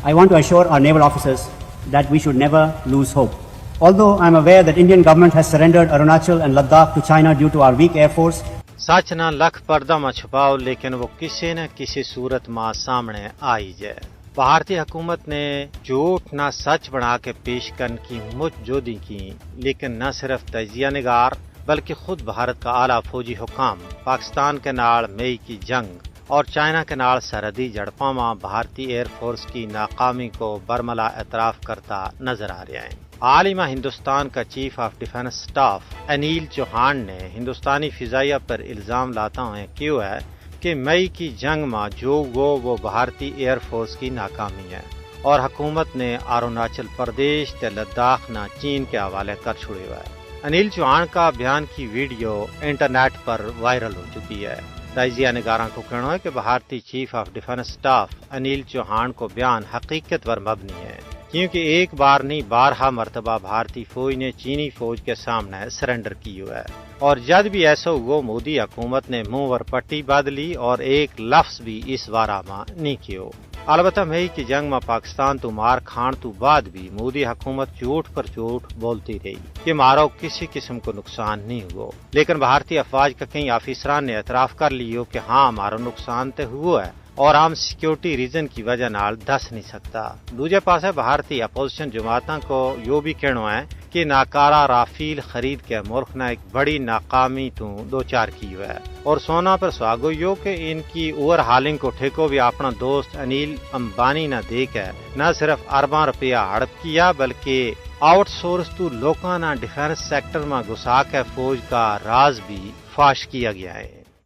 I want to assure our naval officers that we should never lose hope. Although I am aware that Indian government has surrendered Arunachal and Ladakh to China due to our weak air force, سچ نہ لکھ پردہ میں چھپاؤ لیکن وہ کسی نہ کسی صورت میں سامنے آئی جائے. بھارتی حکومت نے جھوٹ نہ سچ بنا کے پیش کرنے کی مجھ جودی کی، لیکن نہ صرف تجزیہ نگار بلکہ خود بھارت کا اعلیٰ فوجی حکام پاکستان کے نال مئی کی جنگ اور چائنا کے نال سرحدی جھڑپاں میں بھارتی ایئر فورس کی ناکامی کو برملا اعتراف کرتا نظر آ رہا ہے. حال ہی میں ہندوستان کا chief of defence staff Anil Chauhan نے ہندوستانی فضائیہ پر الزام لاتا ہوئے کیوں ہے کہ مئی کی جنگ میں جو وہ بھارتی ایئر فورس کی ناکامی ہے اور حکومت نے اروناچل پردیش تے لداخ نہ چین کے حوالے کر چھوڑے ہوا ہے. انیل چوہان کا بیان کی ویڈیو انٹرنیٹ پر وائرل ہو چکی ہے. تجزیہ نگاراں کو کہنا ہے کہ بھارتی chief of defence staff Anil Chauhan کو بیان حقیقت پر مبنی ہے، کیونکہ ایک بار نہیں بارہا مرتبہ بھارتی فوج نے چینی فوج کے سامنے سرنڈر کی ہوا ہے، اور جب بھی ایسا ہوا مودی حکومت نے منہ ور پٹی باندھ لی اور ایک لفظ بھی اس بارہ میں نہیں کیو. البتہ مئی کی جنگ میں پاکستان تو مار کھان تو بعد بھی مودی حکومت جھوٹ پر جھوٹ بولتی رہی کہ مارو کسی قسم کو نقصان نہیں ہوا، لیکن بھارتی افواج کا کئی آفیسران نے اعتراف کر لیو کہ ہاں ہمارا نقصان تو ہوا ہے اور ہم سیکیورٹی ریزن کی وجہ نال دس نہیں سکتا. دوسرے پاسے بھارتی اپوزیشن جماعتوں کو یہ بھی کہنا ہے کہ ناکارہ رافیل خرید کے ملک نے ایک بڑی ناکامی تو دو چار کی ہے، اور سونا پر سواگو یو کہ ان کی اوور ہالنگ کو ٹھیکو بھی اپنا دوست انیل امبانی نہ دے کے نہ صرف ارباں روپیہ ہڑپ کیا بلکہ آؤٹ سورس تو لوکاں نہ ڈیفنس سیکٹر میں گھسا کے فوج کا راز بھی فاش کیا گیا ہے.